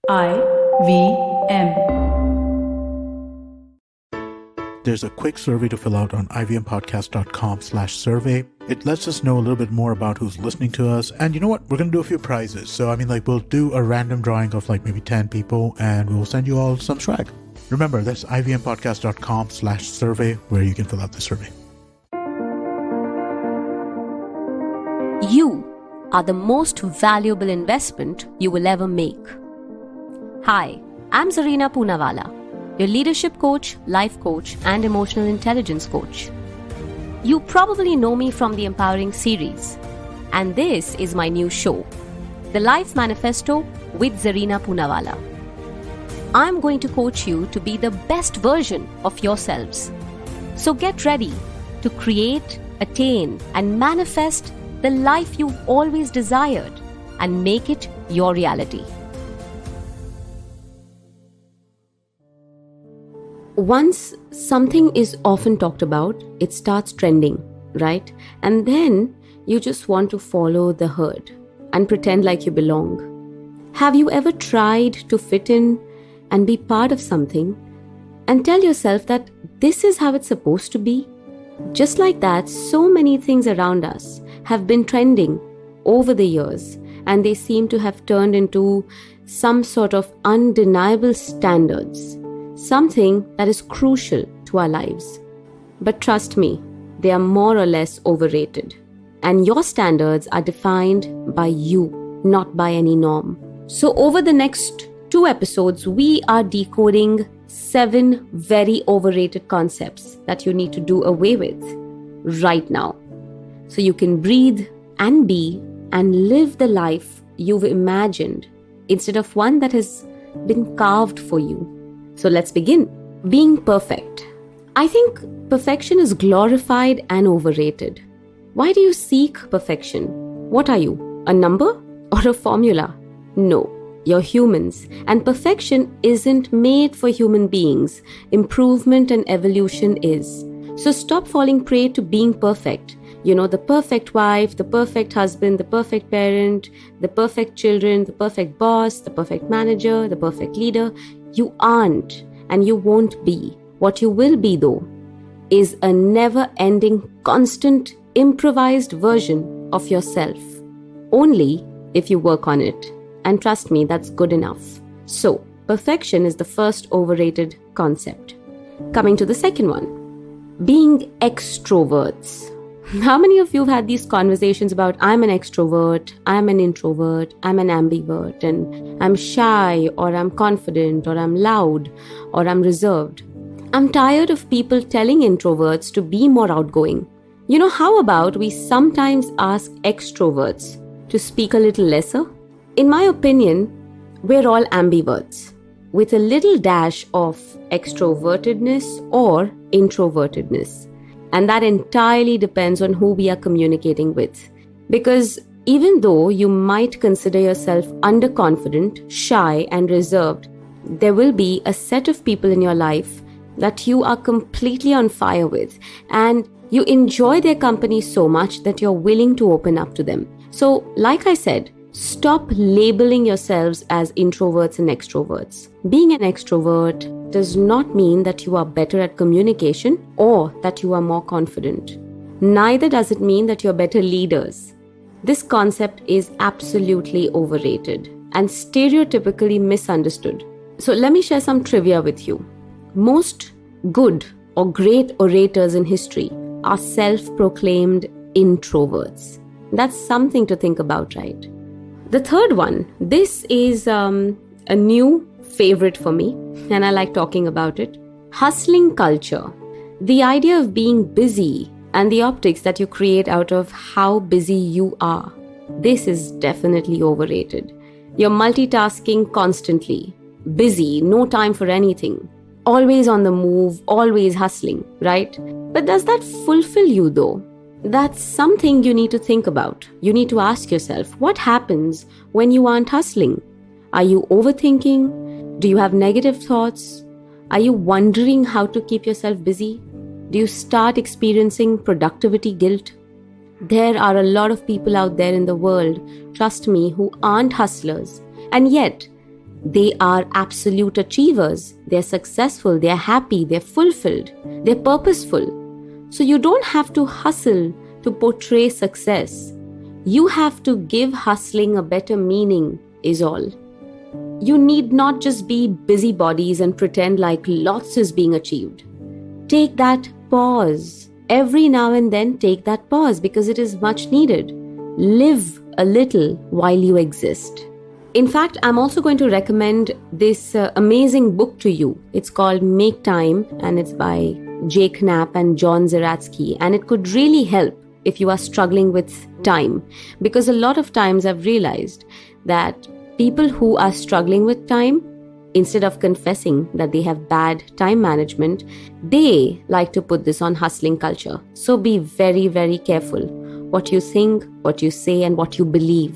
IVM. There's a quick survey to fill out on ivmpodcast.com/survey. It lets us know a little bit more about who's listening to us. And you know what? We're going to do a few prizes. So, we'll do a random drawing of maybe 10 people and we'll send you all some swag. Remember, that's ivmpodcast.com/survey where you can fill out the survey. You are the most valuable investment you will ever make. Hi, I'm Zarina Poonawalla, your leadership coach, life coach, and emotional intelligence coach. You probably know me from the Empowering series, and this is my new show, the Life Manifesto with Zarina Poonawalla. I'm going to coach you to be the best version of yourselves. So get ready to create, attain, and manifest the life you've always desired and make it your reality. Once something is often talked about, it starts trending, right? And then you just want to follow the herd and pretend like you belong. Have you ever tried to fit in and be part of something and tell yourself that this is how it's supposed to be? Just like that, so many things around us have been trending over the years, and they seem to have turned into some sort of undeniable standards. Something that is crucial to our lives. But trust me, they are more or less overrated. And your standards are defined by you, not by any norm. So over the next 2 episodes, we are decoding 7 very overrated concepts that you need to do away with right now. So you can breathe and be and live the life you've imagined instead of one that has been carved for you. So let's begin. Being perfect. I think perfection is glorified and overrated. Why do you seek perfection? What are you? A number or a formula? No, you're humans, and perfection isn't made for human beings. Improvement and evolution is. So stop falling prey to being perfect. The perfect wife, the perfect husband, the perfect parent, the perfect children, the perfect boss, the perfect manager, the perfect leader. You aren't, and you won't be. What you will be, though, is a never-ending, constant, improvised version of yourself. Only if you work on it. And trust me, that's good enough. So, perfection is the first overrated concept. Coming to the second one, being extroverts. How many of you have had these conversations about I'm an extrovert, I'm an introvert, I'm an ambivert, and I'm shy, or I'm confident, or I'm loud, or I'm reserved? I'm tired of people telling introverts to be more outgoing. How about we sometimes ask extroverts to speak a little lesser? In my opinion, we're all ambiverts with a little dash of extrovertedness or introvertedness. And that entirely depends on who we are communicating with. Because even though you might consider yourself underconfident, shy, and reserved, there will be a set of people in your life that you are completely on fire with. And you enjoy their company so much that you're willing to open up to them. So, like I said, stop labeling yourselves as introverts and extroverts. Being an extrovert does not mean that you are better at communication or that you are more confident. Neither does it mean that you're better leaders. This concept is absolutely overrated and stereotypically misunderstood. So let me share some trivia with you. Most good or great orators in history are self-proclaimed introverts. That's something to think about, right? The third one, this is a new favorite for me, and I like talking about it. Hustling culture. The idea of being busy and the optics that you create out of how busy you are. This is definitely overrated. You're multitasking constantly. Busy, no time for anything. Always on the move, always hustling, right? But does that fulfill you though? That's something you need to think about. You need to ask yourself, what happens when you aren't hustling? Are you overthinking? Do you have negative thoughts? Are you wondering how to keep yourself busy? Do you start experiencing productivity guilt? There are a lot of people out there in the world, trust me, who aren't hustlers. And yet, They are absolute achievers. They're successful, they're happy, they're fulfilled, they're purposeful. So you don't have to hustle to portray success. You have to give hustling a better meaning, is all. You need not just be busybodies and pretend like lots is being achieved. Take that pause. Every now and then, take that pause because it is much needed. Live a little while you exist. In fact, I'm also going to recommend this amazing book to you. It's called Make Time, and it's by Jake Knapp and John Zeratsky. And it could really help if you are struggling with time. Because a lot of times I've realized that people who are struggling with time, instead of confessing that they have bad time management, they like to put this on hustling culture. So be very, very careful what you think, what you say, and what you believe.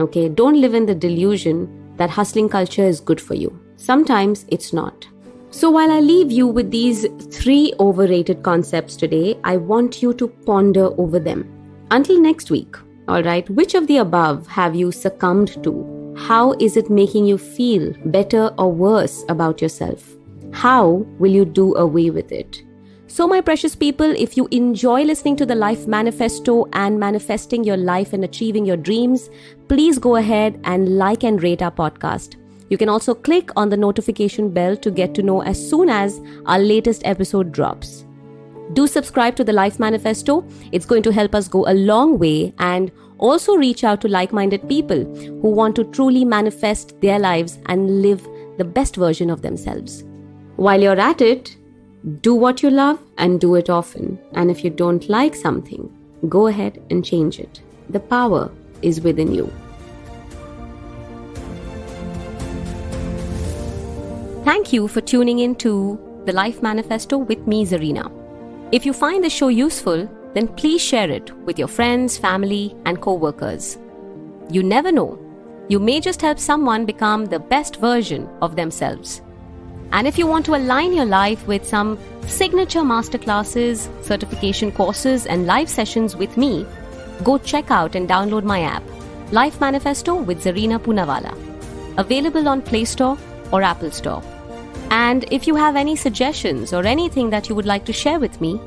Okay, don't live in the delusion that hustling culture is good for you. Sometimes it's not. So while I leave you with these 3 overrated concepts today, I want you to ponder over them. Until next week, all right, which of the above have you succumbed to? How is it making you feel better or worse about yourself? How will you do away with it? So my precious people, if you enjoy listening to the Life Manifesto and manifesting your life and achieving your dreams, please go ahead and like and rate our podcast. You can also click on the notification bell to get to know as soon as our latest episode drops. Do subscribe to the Life Manifesto. It's going to help us go a long way and also reach out to like-minded people who want to truly manifest their lives and live the best version of themselves. While you're at it, do what you love and do it often. And if you don't like something, go ahead and change it. The power is within you. Thank you for tuning in to the Life Manifesto with me, Zarina. If you find the show useful, then please share it with your friends, family, and co-workers. You never know. You may just help someone become the best version of themselves. And if you want to align your life with some signature masterclasses, certification courses, and live sessions with me, go check out and download my app, Life Manifesto with Zarina Poonawalla, available on Play Store or Apple Store. And if you have any suggestions or anything that you would like to share with me,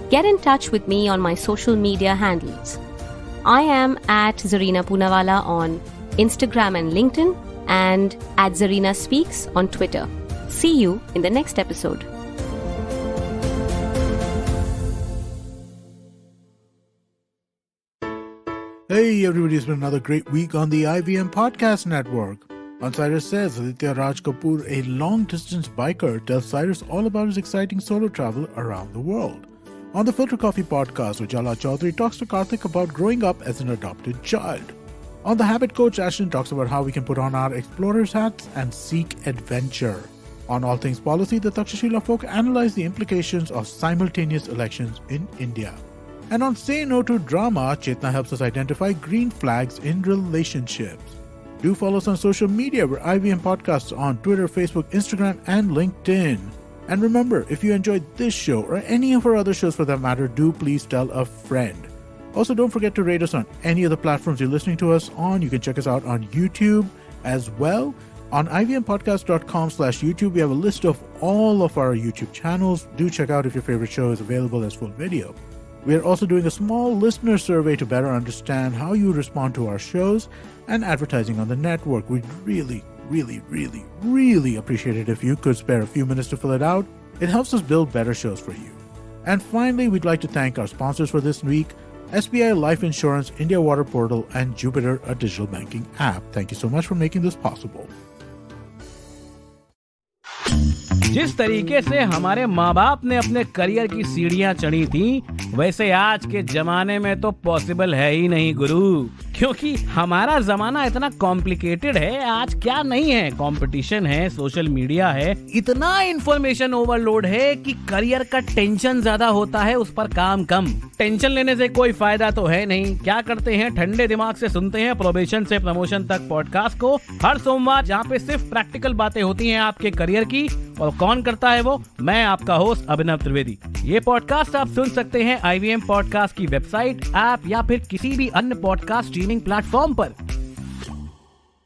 get in touch with me on my social media handles. I am at Zarina Poonawalla on Instagram and LinkedIn, and at Zarina Speaks on Twitter. See you in the next episode. Hey everybody, it's been another great week on the IVM Podcast Network. On Cyrus Says, Aditya Raj Kapoor, a long-distance biker, tells Cyrus all about his exciting solo travel around the world. On the Filter Coffee Podcast, Ujala Chaudhary talks to Karthik about growing up as an adopted child. On The Habit Coach, Ashton talks about how we can put on our explorer's hats and seek adventure. On All Things Policy, the Takshashila folk analyze the implications of simultaneous elections in India. And on Say No to Drama, Chetna helps us identify green flags in relationships. Do follow us on social media. We're IVM Podcasts on Twitter, Facebook, Instagram, and LinkedIn. And remember, if you enjoyed this show or any of our other shows for that matter, do please tell a friend. Also, don't forget to rate us on any of the platforms you're listening to us on. You can check us out on YouTube as well. On ivmpodcast.com/YouTube, we have a list of all of our YouTube channels. Do check out if your favorite show is available as full video. We are also doing a small listener survey to better understand how you respond to our shows and advertising on the network. We'd really appreciate it if you could spare a few minutes to fill it out. It helps us build better shows for you. And finally, we'd like to thank our sponsors for this week, SBI Life Insurance, India Water Portal, and Jupiter, a digital banking app. Thank you so much for making this possible. जिस तरीके से हमारे माँ बाप ने अपने career की सीढ़ियाँ चढ़ी थी, वैसे आज के जमाने में तो पॉसिबल है ही नहीं गुरु, क्योंकि हमारा जमाना इतना कॉम्प्लिकेटेड है। आज क्या नहीं है, कंपटीशन है, सोशल मीडिया है, इतना इंफॉर्मेशन ओवरलोड है कि करियर का टेंशन ज्यादा होता है, उस पर काम कम। टेंशन लेने से कोई फायदा तो है नहीं। क्या करते हैं, ठंडे दिमाग से सुनते हैं प्रोबेशन से प्रमोशन तक पॉडकास्ट को हर सोमवार, जहाँ पे सिर्फ प्रैक्टिकल बातें होती हैं आपके करियर की। और कौन करता है वो? मैं आपका होस्ट अभिनव त्रिवेदी। ये पॉडकास्ट आप सुन सकते हैं IVM पॉडकास्ट की वेबसाइट, ऐप या फिर किसी भी अन्य पॉडकास्ट स्ट्रीमिंग प्लेटफॉर्म पर।